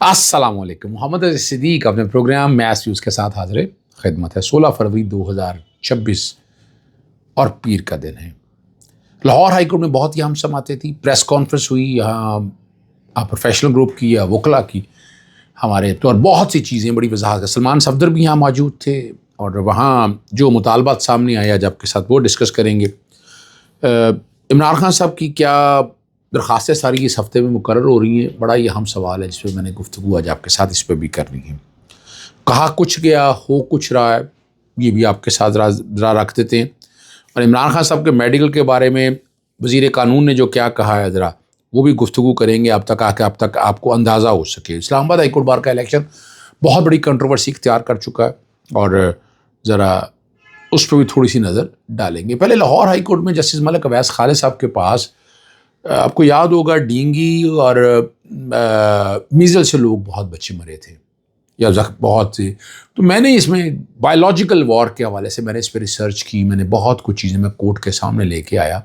السلام علیکم. محمد عزیز صدیق اپنے پروگرام میس ویوز کے ساتھ حاضر خدمت ہے. 16 فروری 2026 اور پیر کا دن ہے. لاہور ہائی کورٹ میں بہت ہی اہم سماعتیں تھیں. پریس کانفرنس ہوئی یہاں پروفیشنل گروپ کی یا وکلا کی ہمارے تو، اور بہت سی چیزیں بڑی وضاحت ہے. سلمان صفدر بھی یہاں موجود تھے اور وہاں جو مطالبات سامنے آیا جب کے ساتھ وہ ڈسکس کریں گے. عمران خان صاحب کی کیا درخواستیں ساری اس ہفتے میں مقرر ہو رہی ہیں، بڑا ہی اہم سوال ہے جس پہ میں نے گفتگو آج آپ کے ساتھ اس پہ بھی کرنی ہے. کہا کچھ گیا ہو کچھ رہا ہے، یہ بھی آپ کے ساتھ ذرا رکھ دیتے ہیں. اور عمران خان صاحب کے میڈیکل کے بارے میں وزیر قانون نے جو کیا کہا ہے ذرا وہ بھی گفتگو کریں گے اب تک آپ کو اندازہ ہو سکے. اسلام آباد ہائی کورٹ بار کا الیکشن بہت بڑی کنٹروورسی اختیار کر چکا ہے اور ذرا اس پہ بھی تھوڑی سی نظر ڈالیں گے. پہلے لاہور ہائی کورٹ میں جسٹس ملک اویس خالد صاحب کے پاس آپ کو یاد ہوگا ڈینگی اور میزل سے لوگ بہت بچے مرے تھے یا بہت سے. تو میں نے اس میں بایولوجیکل وار کے حوالے سے میں نے اس پہ ریسرچ کی، میں نے بہت کچھ چیزیں میں کورٹ کے سامنے لے کے آیا.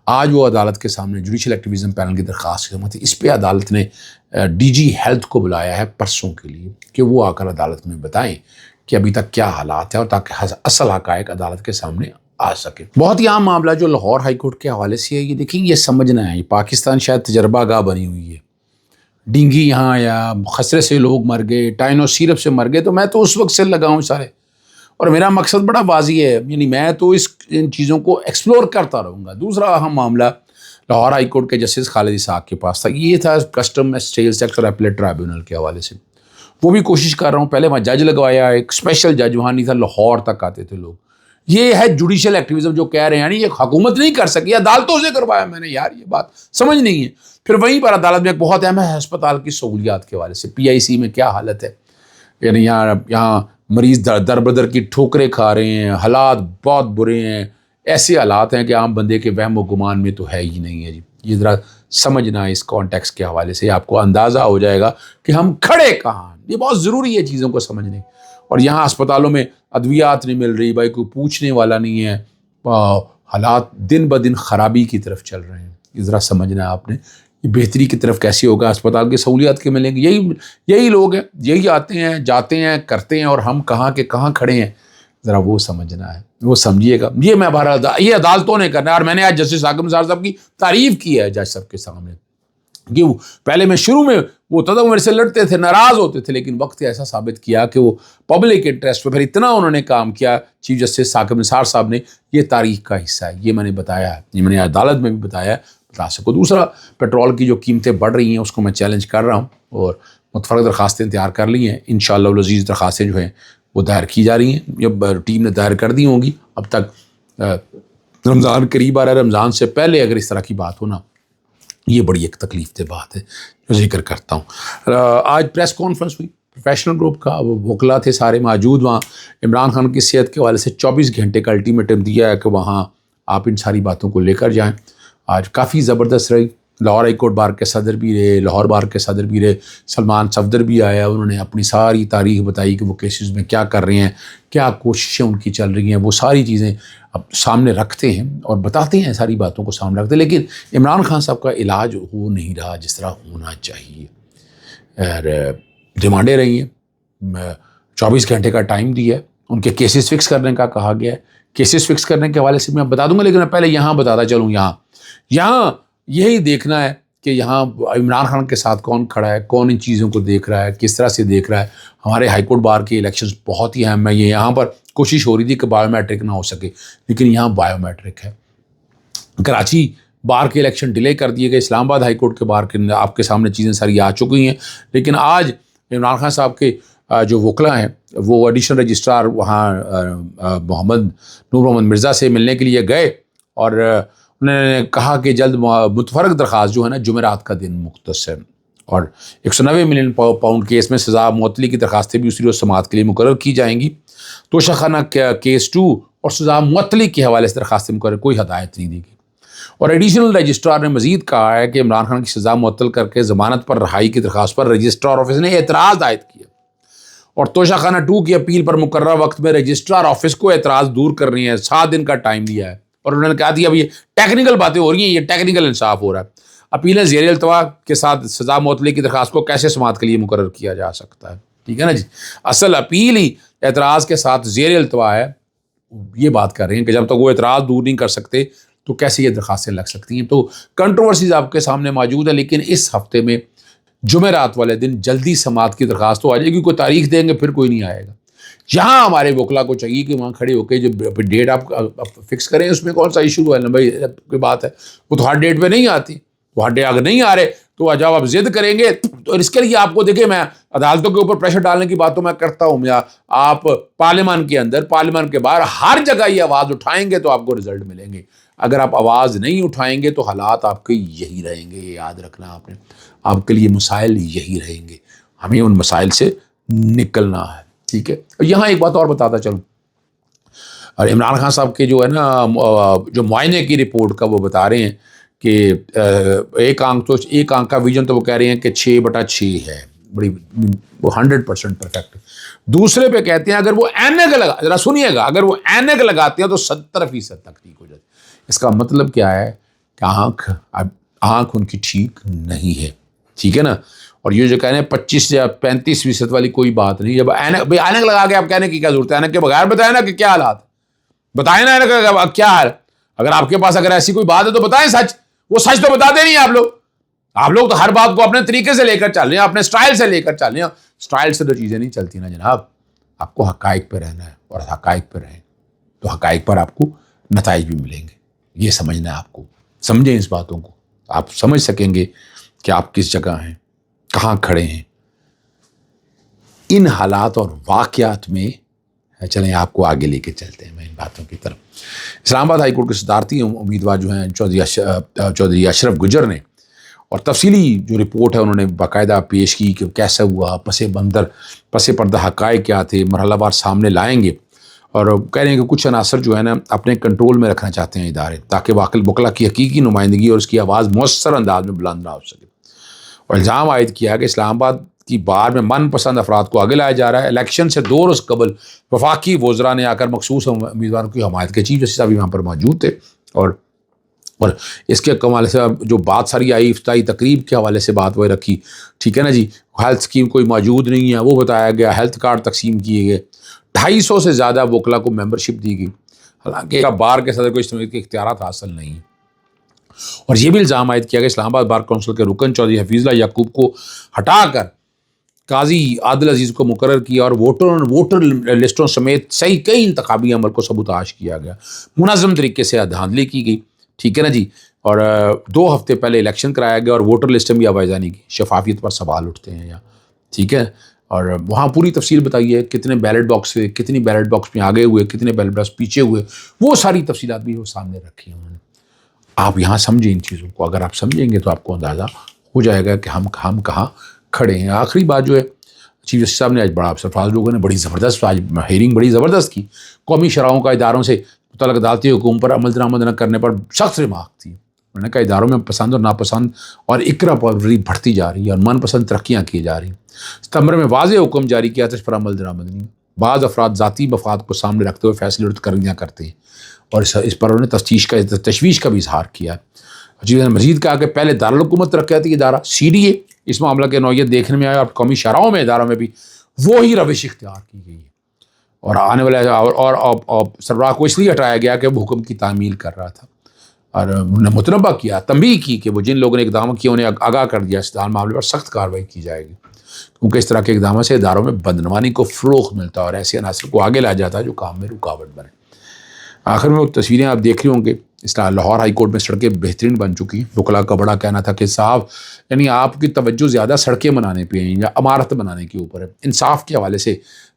آج وہ عدالت کے سامنے جوڈیشل ایکٹیویزم پینل کی درخواست کی سماعت. اس پہ عدالت نے ڈی جی ہیلتھ کو بلایا ہے پرسوں کے لیے کہ وہ آ کر عدالت میں بتائیں کہ ابھی تک کیا حالات ہیں اور تاکہ اصل حقائق عدالت کے سامنے آ سکے. بہت ہی عام معاملہ جو لاہور ہائی کورٹ کے حوالے سے ہے، یہ دیکھیں یہ سمجھنا ہے یہ پاکستان شاید تجربہ گاہ بنی ہوئی ہے. ڈینگی یہاں یا خسرے سے لوگ مر گئے، ٹائنو سیرپ سے مر گئے، تو میں تو اس وقت سے لگا ہوں سارے، اور میرا مقصد بڑا واضح ہے، یعنی میں تو ان چیزوں کو ایکسپلور کرتا رہوں گا. دوسرا اہم معاملہ لاہور ہائی کورٹ کے جسٹس خالد اسحاق کے پاس تھا، یہ تھا کسٹم سیلز ٹیکس اور اپیلیٹ ٹرائبیونل کے حوالے سے. وہ بھی کوشش کر رہا ہوں. پہلے وہاں جج لگوایا، ایک اسپیشل جج وہاں نہیں تھا، لاہور تک آتے تھے لوگ. یہ ہے جوڈیشل ایکٹیویزم جو کہہ رہے ہیں، یعنی یہ حکومت نہیں کر سکی، عدالتوں سے کروایا میں نے. یار یہ بات سمجھ نہیں ہے. پھر وہیں پر عدالت میں ایک بہت اہم ہے ہسپتال کی سہولیات کے حوالے سے، پی آئی سی میں کیا حالت ہے، یعنی یہاں مریض در بدر کی ٹھوکریں کھا رہے ہیں، حالات بہت برے ہیں. ایسے حالات ہیں کہ عام بندے کے وہم و گمان میں تو ہے ہی نہیں ہے. جی یہ ذرا سمجھنا اس کانٹیکس کے حوالے سے آپ کو اندازہ ہو جائے گا کہ ہم کھڑے کہاں. یہ بہت ضروری ہے چیزوں کو سمجھنے. اور یہاں اسپتالوں میں ادویات نہیں مل رہی، بھائی کوئی پوچھنے والا نہیں ہے، حالات دن بدن خرابی کی طرف چل رہے ہیں. یہ ذرا سمجھنا ہے آپ نے، یہ بہتری کی طرف کیسے ہوگا. اسپتال کی سہولیات کے ملیں گے، یہی لوگ ہیں، یہی آتے ہیں جاتے ہیں کرتے ہیں، اور ہم کہاں کے کہاں کھڑے ہیں. ذرا وہ سمجھنا ہے، وہ سمجھیے گا. یہ میں بہرحال یہ عدالتوں نے کرنا ہے. اور میں نے آج جسٹس حاکم نثار صاحب کی تعریف کی ہے جج صاحب کے سامنے کہ پہلے میں شروع میں وہ تھا میرے سے لڑتے تھے، ناراض ہوتے تھے، لیکن وقت ایسا ثابت کیا کہ وہ پبلک انٹرسٹ پہ پھر اتنا انہوں نے کام کیا. چیف جسٹس حاکم نثار صاحب نے یہ تاریخ کا حصہ ہے، یہ میں نے بتایا ہے، یہ میں نے عدالت میں بھی بتایا ہے، بتا سکو. دوسرا پیٹرول کی جو قیمتیں بڑھ رہی ہیں اس کو میں چیلنج کر رہا ہوں اور متفرق درخواستیں تیار کر لی ہیں. انشاءاللہ العزیز درخواستیں جو ہیں وہ دائر کی جا رہی ہیں، جب ٹیم نے دائر کر دی ہوں گی. اب تک رمضان قریب آ رہا ہے، رمضان سے پہلے اگر اس طرح کی بات ہونا یہ بڑی ایک تکلیف دہ بات ہے جو ذکر کرتا ہوں. آج پریس کانفرنس ہوئی پروفیشنل گروپ کا، وہ وکلا تھے سارے موجود وہاں. عمران خان کی صحت کے حوالے سے 24 گھنٹے کا الٹیمیٹم دیا ہے کہ وہاں آپ ان ساری باتوں کو لے کر جائیں. آج کافی زبردست رہی. لاہور ہائی کورٹ بار کے صدر بھی رہے، لاہور بار کے صدر بھی رہے، سلمان صفدر بھی آیا. انہوں نے اپنی ساری تاریخ بتائی کہ وہ کیسز میں کیا کر رہے ہیں، کیا کوششیں ان کی چل رہی ہیں. وہ ساری چیزیں اب سامنے رکھتے ہیں اور بتاتے ہیں، ساری باتوں کو سامنے رکھتے ہیں. لیکن عمران خان صاحب کا علاج ہو نہیں رہا جس طرح ہونا چاہیے. اور ڈیمانڈیں رہی ہیں، 24 گھنٹے کا ٹائم دیا ہے، ان کے کیسز فکس کرنے کا کہا گیا ہے. کیسز فکس کرنے کے حوالے سے میں بتا دوں گا، لیکن میں پہلے یہاں بتاتا چلوں. یہاں یہی دیکھنا ہے کہ یہاں عمران خان کے ساتھ کون کھڑا ہے، کون ان چیزوں کو دیکھ رہا ہے، کس طرح سے دیکھ رہا ہے. ہمارے ہائی کورٹ بار کے الیکشنز بہت ہی اہم ہے. یہ یہاں پر کوشش ہو رہی تھی کہ بایو میٹرک نہ ہو سکے، لیکن یہاں بایو میٹرک ہے. کراچی بار کے الیکشن ڈیلے کر دیے گئے، اسلام آباد ہائی کورٹ کے بار کے آپ کے سامنے چیزیں ساری آ چکی ہیں. لیکن آج عمران خان صاحب کے جو وکلا ہیں وہ ایڈیشنل رجسٹرار وہاں نور محمد مرزا سے ملنے کے لیے گئے اور انہوں نے کہا کہ جلد متفرق درخواست جو ہے نا جمعرات کا دن مختص ہے، اور 190 ملین پاؤنڈ کیس میں سزا معطلی کی درخواستیں بھی اسی روز سماعت کے لیے مقرر کی جائیں گی. توشہ خانہ کیس 2 اور سزا معطلی کے حوالے سے درخواستیں مقرر، کوئی ہدایت نہیں دی گئی. اور ایڈیشنل رجسٹرار نے مزید کہا ہے کہ عمران خان کی سزا معطل کر کے ضمانت پر رہائی کی درخواست پر رجسٹرار آفس نے اعتراض عائد کیا، اور توشہ خانہ 2 کی اپیل پر مقررہ وقت میں رجسٹرار آفس کو اعتراض دور کرنی ہے. 7 دن کا ٹائم دیا ہے، اور انہوں نے کہا دیا اب یہ ٹیکنیکل باتیں ہو رہی ہیں، یہ ٹیکنیکل انصاف ہو رہا ہے. اپیلیں زیر التوا کے ساتھ سزا معطلی کی درخواست کو کیسے سماعت کے لیے مقرر کیا جا سکتا ہے؟ ٹھیک ہے نا جی، اصل اپیل ہی اعتراض کے ساتھ زیر التوا ہے. یہ بات کر رہے ہیں کہ جب تک وہ اعتراض دور نہیں کر سکتے تو کیسے یہ درخواستیں لگ سکتی ہیں. تو کنٹروورسیز آپ کے سامنے موجود ہیں، لیکن اس ہفتے میں جمعرات والے دن جلدی سماعت کی درخواست تو آ جائے گی. کوئی تاریخ دیں گے پھر کوئی نہیں آئے گا. یہاں ہمارے وکلا کو چاہیے کہ وہاں کھڑے ہو کے جو ڈیٹ آپ فکس کریں، اس میں کون سا ایشو ہے بھائی کی بات ہے، وہ تو ہر ڈیٹ پہ نہیں آتی. وہ ہر ڈیٹ اگر نہیں آ رہے تو جب آپ ضد کریں گے تو اس کے لیے آپ کو دیکھیں، میں عدالتوں کے اوپر پریشر ڈالنے کی بات تو میں کرتا ہوں، یا آپ پارلیمان کے اندر پارلیمان کے باہر ہر جگہ یہ آواز اٹھائیں گے تو آپ کو رزلٹ ملیں گے. اگر آپ آواز نہیں اٹھائیں گے تو حالات آپ کے یہی رہیں گے. یہ یاد رکھنا آپ نے، آپ کے لیے مسائل یہی رہیں گے. ہمیں ان مسائل سے نکلنا ہے. ٹھیک ہے. یہاں ایک بات اور بتاتا چلوں، اور عمران خان صاحب کے جو ہے نا جو معائنے کی رپورٹ کا وہ بتا رہے ہیں کہ ایک آنکھ کا ویژن تو وہ کہہ رہے ہیں کہ 6/6 ہے، بڑی وہ 100% پرفیکٹ. دوسرے پہ کہتے ہیں اگر وہ اینک لگا، ذرا سنیے گا، اگر وہ اینک لگاتے ہیں تو 70% تک ٹھیک ہو جاتی. اس کا مطلب کیا ہے کہ آنکھ ان کی ٹھیک نہیں ہے. ٹھیک ہے نا. اور یہ جو کہہ رہے ہیں 25 یا 35% والی کوئی بات نہیں. جب اینک لگا کے آپ کہنے کی کیا ضرورت ہے؟ اینک کے بغیر بتائیں نا کہ کیا حالات بتائیں نا، اینک کیا ہے. اگر آپ کے پاس اگر ایسی کوئی بات ہے تو بتائیں سچ. وہ سچ تو بتاتے نہیں آپ لوگ تو ہر بات کو اپنے طریقے سے لے کر چل رہے ہیں، اپنے سٹائل سے لے کر چل رہے ہیں. سٹائل سے تو چیزیں نہیں چلتی نا جناب. آپ کو حقائق پہ رہنا ہے، اور حقائق پہ رہیں تو حقائق پر آپ کو نتائج بھی ملیں گے. یہ سمجھنا ہے آپ کو. سمجھیں اس باتوں کو، آپ سمجھ سکیں گے کہ آپ کس جگہ ہیں، کہاں کھڑے ہیں. ان حالات اور واقعات میں چلیں آپ کو آگے لے کے چلتے ہیں میں ان باتوں کی طرف. اسلام آباد ہائی کورٹ کے صدارتی امیدوار جو ہیں چودھری اشرف گجر نے، اور تفصیلی جو رپورٹ ہے انہوں نے باقاعدہ پیش کی کہ کیسا ہوا، پس پردہ حقائق کیا تھے، مرحلہ وار سامنے لائیں گے. اور کہہ رہے ہیں کہ کچھ عناصر جو ہے نا اپنے کنٹرول میں رکھنا چاہتے ہیں ادارے، تاکہ وکلا کی حقیقی نمائندگی اور اس کی آواز مؤثر انداز میں بلند نہ ہو سکے. اور الزام عائد کیا کہ اسلام آباد کی بار میں من پسند افراد کو آگے لایا جا رہا ہے. الیکشن سے 2 روز قبل وفاقی وزراء نے آ کر مخصوص امیدواروں کی حمایت کے چیف جسٹس صاحب یہاں پر موجود تھے. اور اس کے حوالے سے جو بات ساری آئی افتتاحی تقریب کے حوالے سے بات وہ رکھی. ٹھیک ہے نا جی. ہیلتھ اسکیم کوئی موجود نہیں ہے وہ بتایا گیا. ہیلتھ کارڈ تقسیم کیے گئے. 250 سے زیادہ وکلا کو ممبرشپ دی گئی، حالانکہ بار کے صدر کو اس طرح کے اختیارات حاصل نہیں. اور یہ بھی الزام عائد کیا کہ اسلام آباد بار کونسل کے رکن چودھری حفیظ اللہ یعقوب کو ہٹا کر قاضی عادل عزیز کو مقرر کیا، اور ووٹر لسٹوں سمیت صحیح کئی انتخابی عمل کو سبوتاش کیا گیا. منظم طریقے سے دھاندلی کی گئی. ٹھیک ہے نا جی. اور 2 ہفتے پہلے الیکشن کرایا گیا اور ووٹر لسٹ میں بھی آوازانی کی. شفافیت پر سوال اٹھتے ہیں یہاں. ٹھیک ہے. اور وہاں پوری تفصیل بتائی ہے، کتنے بیلٹ باکس ہوئے، کتنی بیلٹ باکس میں آگے ہوئے، کتنے بیلٹ باکس پیچھے ہوئے. وہ ساری تفصیلات بھی وہ سامنے رکھی ہیں انہوں نے. آپ یہاں سمجھیں ان چیزوں کو. اگر آپ سمجھیں گے تو آپ کو اندازہ ہو جائے گا کہ ہم کہاں کھڑے ہیں. آخری بات جو ہے، چیف جسٹس صاحب نے آج بڑا سرفراز لوگوں نے بڑی زبردست آج ہیئرنگ بڑی زبردست کی. قومی شرحوں کا اداروں سے متعلق عدالتی حکم پر عمل درآمد نہ کرنے پر سخت ریمارک تھی. انہوں نے کہا اداروں میں پسند اور ناپسند اور اکرا پروری بڑھتی جا رہی ہے اور من پسند ترقیاں کی جا رہی ہیں. ستمبر میں واضح حکم جاری کیا تھا اس پر عمل درآمد نہیں. بعض افراد ذاتی مفاد کو سامنے رکھتے ہوئے فیصلے اور تقرریاں کرتے ہیں، اور اس پر انہوں نے تشویش کا بھی اظہار کیا. جی نے مزید کہا کہ پہلے دارالحکومت ترقیاتی ادارہ CDA اس معاملہ کے نوعیت دیکھنے میں آیا، اور قومی شاہراہوں میں اداروں میں بھی وہی روش اختیار کی گئی ہے. اور آنے والے اور سربراہ کو اس لیے ہٹایا گیا کہ وہ حکم کی تعمیل کر رہا تھا. اور انہوں نے متنبہ کیا، تنبیہ کی کہ وہ جن لوگوں نے اقدام کیا انہیں آگاہ کر دیا اس معاملے پر سخت کارروائی کی جائے گی، کیونکہ اس طرح کے اقدامات سے اداروں میں بدعنوانی کو فروغ ملتا ہے اور ایسے عناصر کو آگے لایا جاتا ہے جو کام میں رکاوٹ بنے. آخر میں وہ تصویریں آپ دیکھ رہے ہوں گے. اس طرح لاہور ہائی کورٹ میں سڑکیں بہترین بن چکی ہیں. وکلا کا بڑا کہنا تھا کہ صاحب یعنی آپ کی توجہ زیادہ سڑکیں بنانے پہ ہیں یا عمارت بنانے کے اوپر ہے. انصاف کے حوالے سے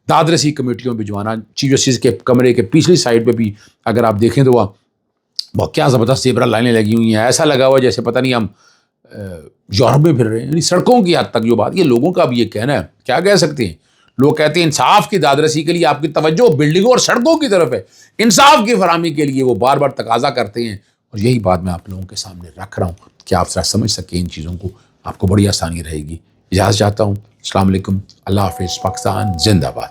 داد رسی کمیٹیوں بھجوانا، چیف جسٹس کے کمرے کے پچھلی سائڈ پہ بھی اگر آپ دیکھیں تو وہ کیا زبردست زیبرا لائنیں لگی ہوئی ہیں. ایسا لگا ہوا جیسے پتہ نہیں ہم یورپ میں پھر رہے ہیں. یعنی سڑکوں کی حد تک جو بات، یہ لوگوں کا بھی یہ کہنا ہے، کیا کہہ سکتے ہیں. لوگ کہتے ہیں انصاف کی داد رسی کے لیے آپ کی توجہ بلڈنگوں اور سڑکوں کی طرف ہے. انصاف کی فراہمی کے لیے وہ بار بار تقاضا کرتے ہیں. اور یہی بات میں آپ لوگوں کے سامنے رکھ رہا ہوں کہ آپ ذرا سمجھ سکیں ان چیزوں کو. آپ کو بڑی آسانی رہے گی. اجازت چاہتا ہوں. السلام علیکم. اللہ حافظ. پاکستان زندہ باد.